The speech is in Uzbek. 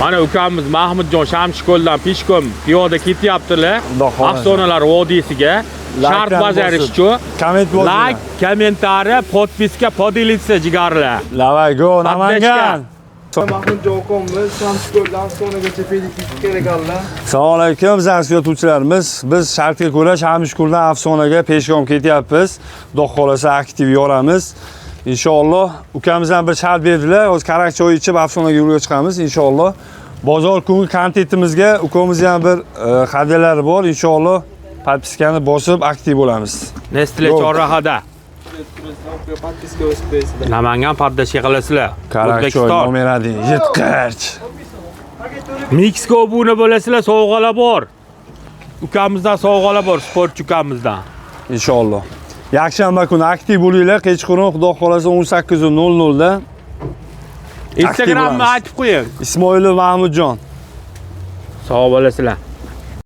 Mana ukamiz Mahmudjon Shamshiko'ldan peshkom piyoda ketyaptilar. Afsonalar vodiysiga. Shart bajarish uchun. Like, kommentariy, podpiska, podelitsa jigarlar. Давай, go, Namangan. Mahmudjon ukammiz Shamshiko'ldan Afsonaga pediklik keraklar. Assalomu alaykum, aziz kuzatuvchilarimiz. Biz shartga ko'ra Shamshiko'ldan Afsonaga peshkom ketyapmiz. Xudo xolasa aktiv yoramiz. Inshaalloh ukamizdan bir shart berdilar. O'z qarak choy ichib Afsonaga yo'lga chiqamiz inshaalloh. Bozor kuni kontentimizga ukamizga ham bir hadiyalari bor. Inshaalloh podpiskani bosib aktiv bo'lamiz. Nestle chorrahada. Namangan poddashga qilasizlar. Qarak choy nomer 1 yetqich. Mixga obuna bo'lasizlar, sovg'alar bor. Ukamizdan sovg'alar bor, sportchi ukamizdan. Inshaalloh. Yakshanba kuni aktiv bo'linglar. Kechqurun Xudo xolasa 18:00 da. Instagramni aytib qo'ying. Ismoilov Mahmudjon. Sog' bo'lasizlar.